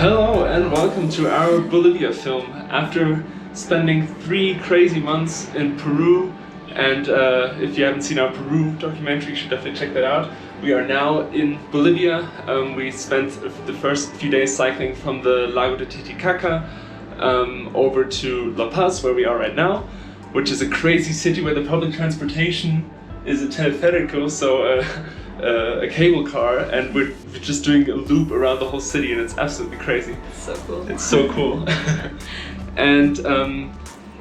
Hello and welcome to our Bolivia film. After spending 3 crazy months in Peru, and if you haven't seen our Peru documentary, you should definitely check that out. We are now in Bolivia. We spent the first few days cycling from the Lago de Titicaca over to La Paz, where we are right now, which is a crazy city where the public transportation is a teleférico, so a cable car, and we're just doing a loop around the whole city, and it's absolutely crazy. So cool. It's so cool. And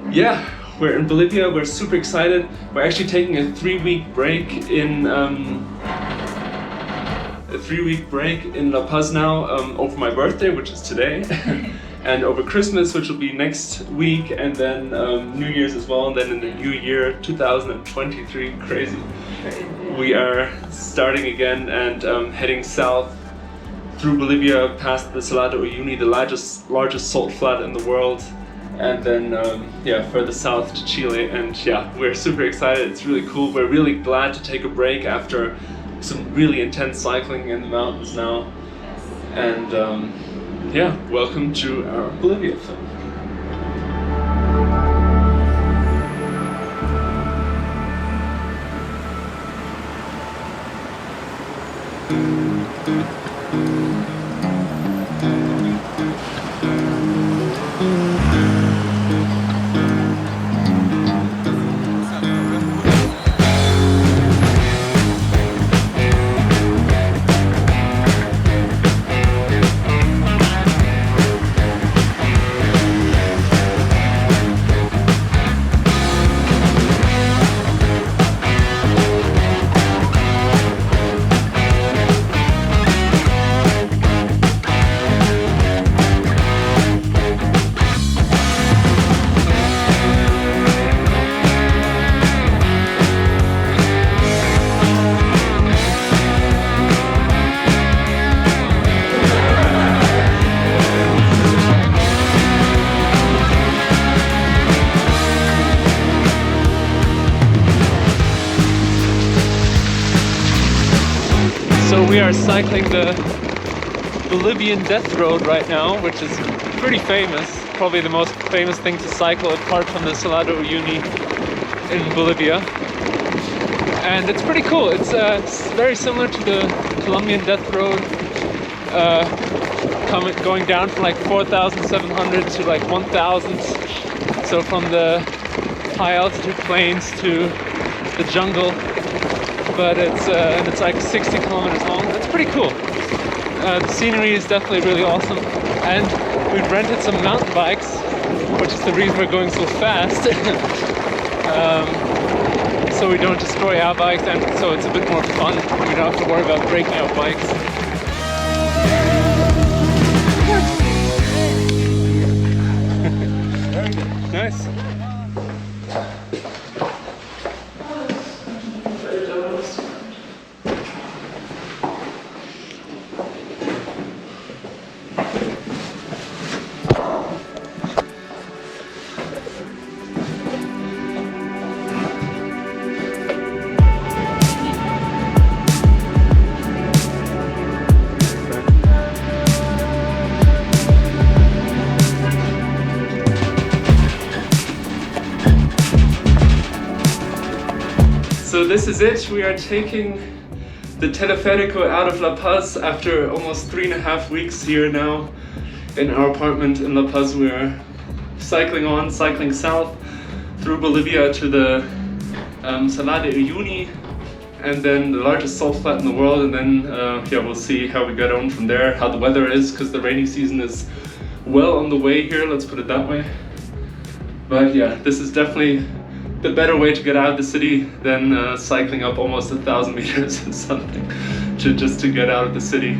yeah, we're in Bolivia. We're super excited. We're actually taking a 3-week break in La Paz now, over my birthday, which is today. And over Christmas, which will be next week, and then New Year's as well, and then in the new year 2023, crazy. We are starting again and heading south through Bolivia, past the Salar de Uyuni, the largest salt flat in the world, and then further south to Chile. And yeah, we're super excited. It's really cool. We're really glad to take a break after some really intense cycling in the mountains now. And welcome to our Bolivia film. So we are cycling the Bolivian Death Road right now, which is pretty famous, probably the most famous thing to cycle apart from the Salar de Uyuni in Bolivia. And it's pretty cool. It's very similar to the Colombian Death Road, going down from like 4,700 to like 1,000. So from the high altitude plains to the jungle. But it's like 60 kilometers long. It's pretty cool. The scenery is definitely really awesome, and we've rented some mountain bikes, which is the reason we're going so fast. So we don't destroy our bikes, and so it's a bit more fun. We don't have to worry about breaking our bikes. Very good. Nice. So this is it. We are taking the teleférico out of La Paz after almost 3.5 weeks here now in our apartment in La Paz. We are cycling south through Bolivia to the Salar de Uyuni, and then the largest salt flat in the world. And then we'll see how we get on from there, how the weather is, because the rainy season is well on the way here, let's put it that way. But yeah, this is definitely the better way to get out of the city than cycling up almost 1,000 meters or something just to get out of the city.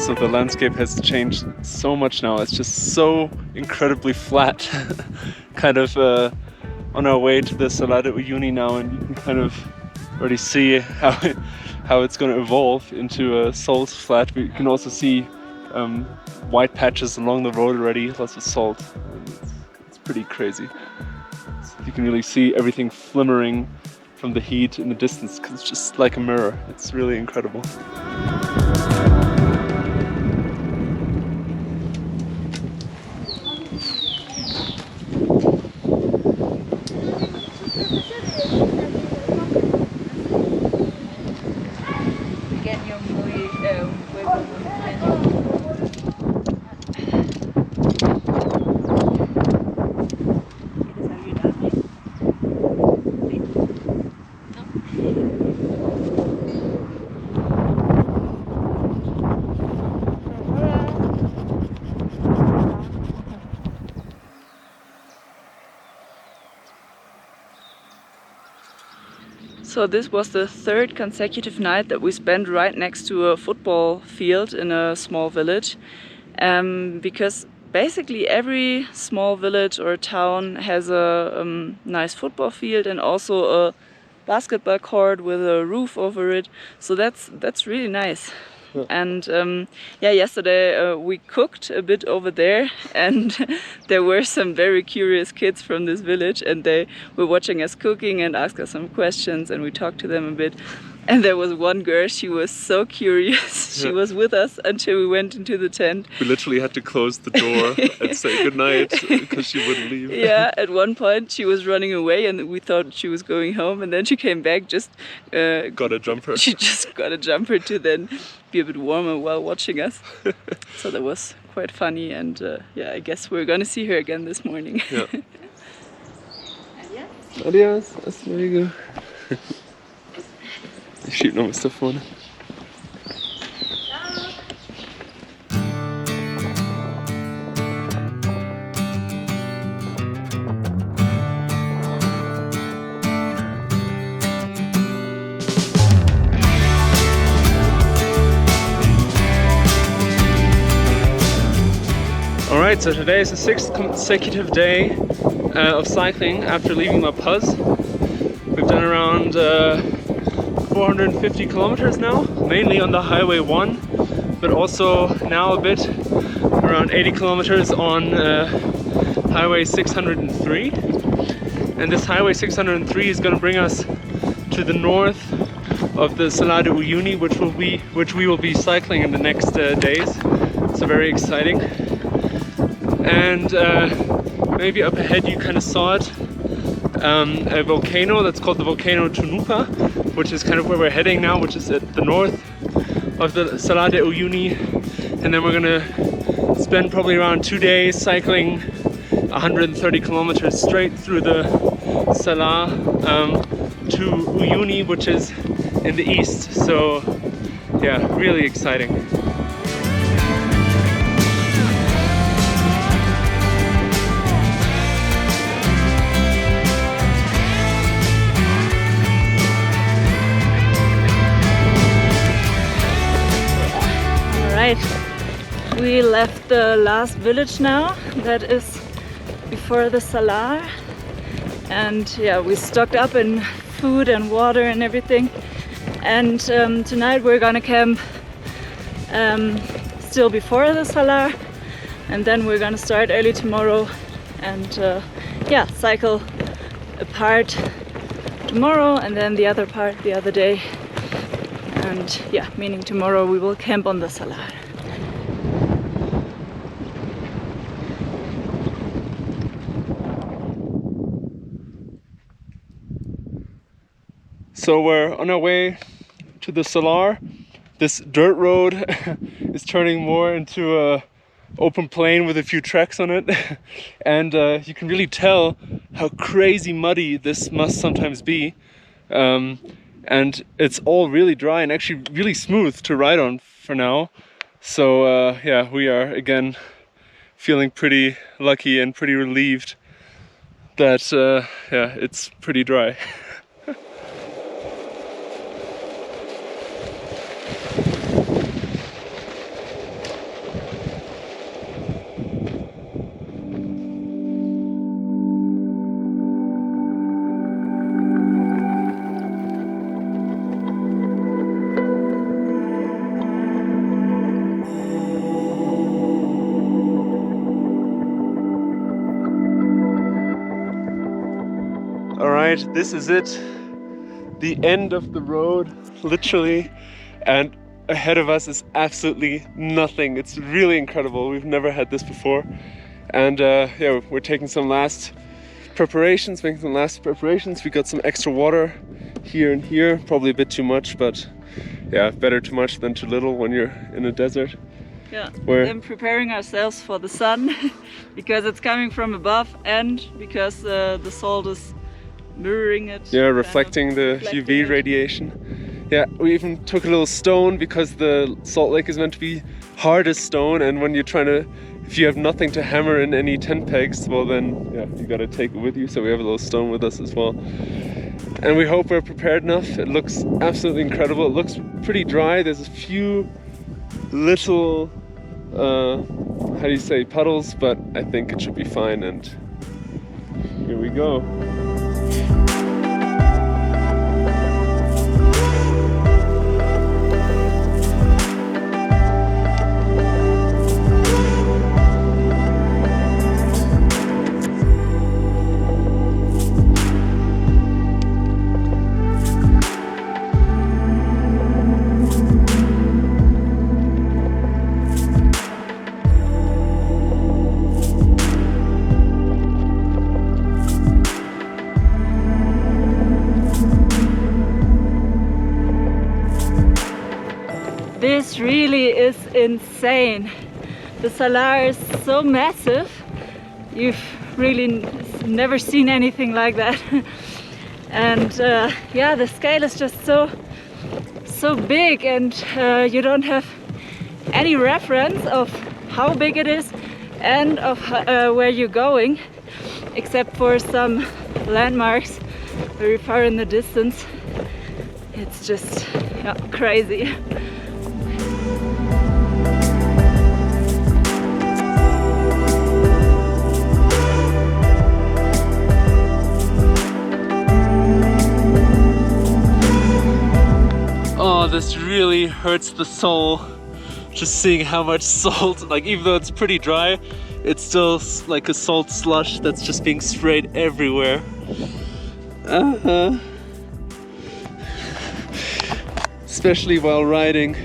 So the landscape has changed so much now. It's just so incredibly flat. Kind of on our way to the Salar de Uyuni now, and you can kind of already see how it's going to evolve into a salt flat. But you can also see white patches along the road already, lots of salt. It's pretty crazy. So you can really see everything flimmering from the heat in the distance, because it's just like a mirror. It's really incredible. So this was the third consecutive night that we spent right next to a football field in a small village, because basically every small village or town has a nice football field and also a basketball court with a roof over it. So that's really nice. Yeah. And yeah, yesterday we cooked a bit over there, and there were some very curious kids from this village, and they were watching us cooking and asked us some questions, and we talked to them a bit. And there was one girl, she was so curious. She was with us until we went into the tent. We literally had to close the door and say goodnight because she wouldn't leave. Yeah, at one point she was running away and we thought she was going home, and then she came back, just got a jumper. She just got a jumper to then be a bit warmer while watching us. So that was quite funny, and yeah, I guess we're gonna see her again this morning. Yeah. Adios. Hasta luego. Ich schieb noch was da vorne. Alright, so today is the 6th consecutive day of cycling after leaving La Paz. We've done around 450 kilometers now, mainly on the Highway 1, but also now a bit around 80 kilometers on Highway 603. And this Highway 603 is going to bring us to the north of the Salar de Uyuni, which we will be cycling in the next days. So very exciting. And maybe up ahead you kind of saw it, a volcano that's called the volcano Tunupa, which is kind of where we're heading now, which is at the north of the Salar de Uyuni. And then we're gonna spend probably around 2 days cycling 130 kilometers straight through the Salar to Uyuni, which is in the east. So yeah, really exciting. We left the last village now, that is before the Salar, and yeah, we stocked up in food and water and everything, and tonight we're gonna camp still before the Salar, and then we're gonna start early tomorrow and yeah, cycle a part tomorrow and then the other part the other day, and yeah, meaning tomorrow we will camp on the Salar. So we're on our way to the Salar. This dirt road is turning more into a open plain with a few tracks on it, and you can really tell how crazy muddy this must sometimes be, and it's all really dry and actually really smooth to ride on for now. So yeah, we are again feeling pretty lucky and pretty relieved that yeah, it's pretty dry. Right, this is it. The end of the road, literally. And ahead of us is absolutely nothing. It's really incredible. We've never had this before. And yeah, we're taking some last preparations, making some last preparations. We got some extra water here and here, probably a bit too much, but yeah, better too much than too little when you're in a desert. Yeah, and preparing ourselves for the sun because it's coming from above and because the salt is mirroring it. Yeah, reflecting the UV radiation. Yeah, we even took a little stone because the salt lake is meant to be hard as stone, and when you're trying to, if you have nothing to hammer in any tent pegs, well then, yeah, you gotta take it with you. So we have a little stone with us as well. And we hope we're prepared enough. It looks absolutely incredible. It looks pretty dry. There's a few little, how do you say, puddles, but I think it should be fine. And here we go. This really is insane. The Salar is so massive. You've really never seen anything like that. And yeah, the scale is just so big, and you don't have any reference of how big it is and of where you're going, except for some landmarks very far in the distance. It's just crazy. Oh, this really hurts the soul. Just seeing how much salt, like even though it's pretty dry, it's still like a salt slush that's just being sprayed everywhere. Especially while riding,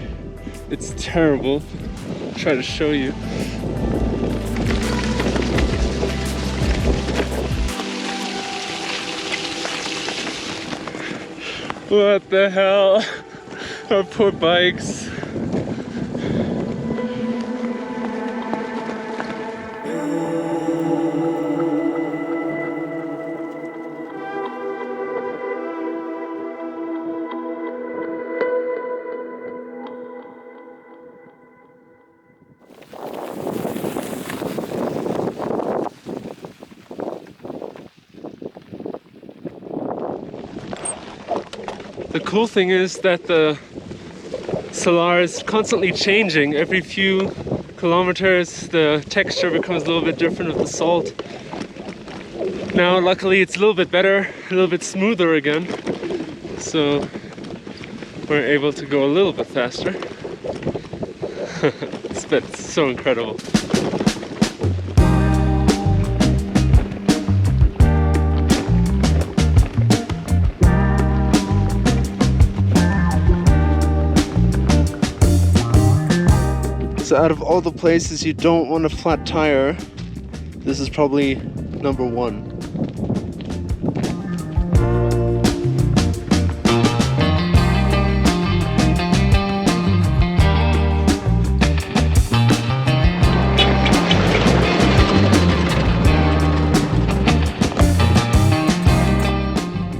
it's terrible. I'll try to show you. What the hell? Our poor bikes. The cool thing is that the Salar is constantly changing. Every few kilometers the texture becomes a little bit different of the salt. Now luckily it's a little bit better, a little bit smoother again, so we're able to go a little bit faster. It's so incredible. So out of all the places you don't want a flat tire, this is probably number one.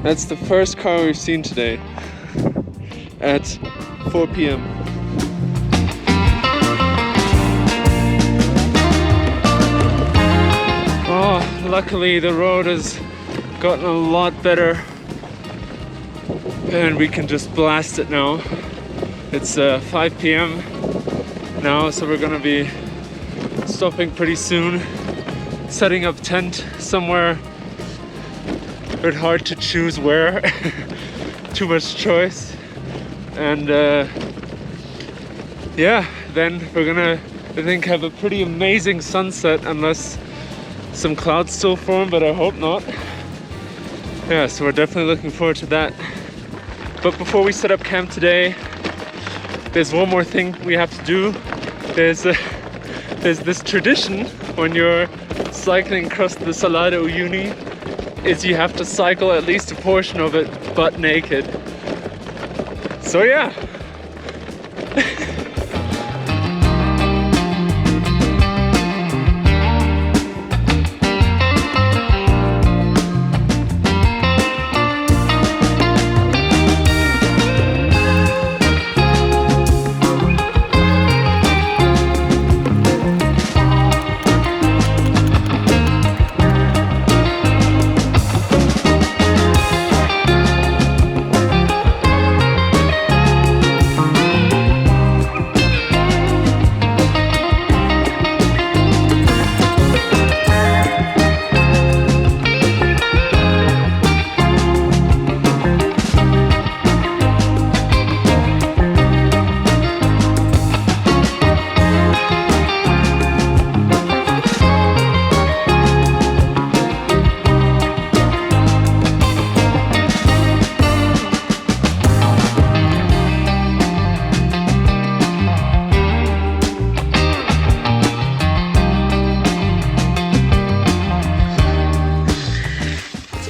That's the first car we've seen today at 4 p.m. Oh, luckily the road has gotten a lot better and we can just blast it now. It's 5 p.m. now, so we're gonna be stopping pretty soon, setting up tent somewhere, but hard to choose where. Too much choice. And yeah, then we're gonna, I think, have a pretty amazing sunset, unless some clouds still form, but I hope not. Yeah, so we're definitely looking forward to that. But before we set up camp today, there's one more thing we have to do. There's this tradition when you're cycling across the Salar de Uyuni, is you have to cycle at least a portion of it butt naked. So yeah.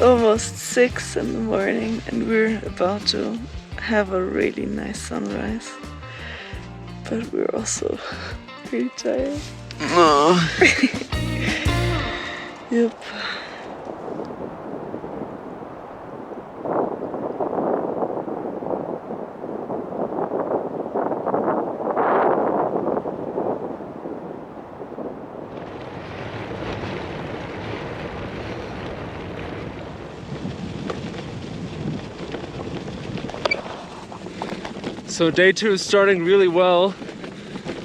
Almost 6 in the morning and we're about to have a really nice sunrise, but we're also pretty tired. Yep. So day 2 is starting really well.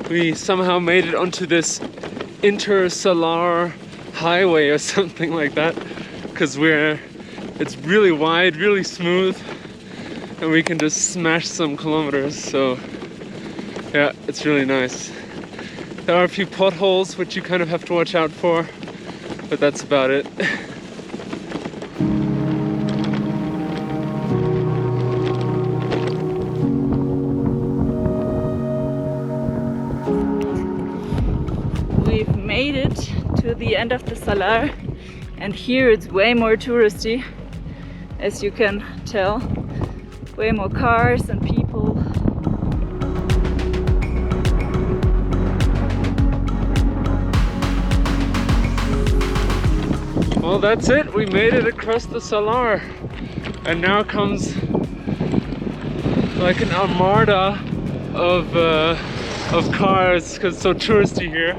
We somehow made it onto this intersalar highway or something like that, because it's really wide, really smooth, and we can just smash some kilometers. So yeah, it's really nice. There are a few potholes which you kind of have to watch out for, but that's about it. We've made it to the end of the Salar, and here it's way more touristy, as you can tell. Way more cars and people. Well, that's it. We made it across the Salar, and now comes like an armada of cars because it's so touristy here.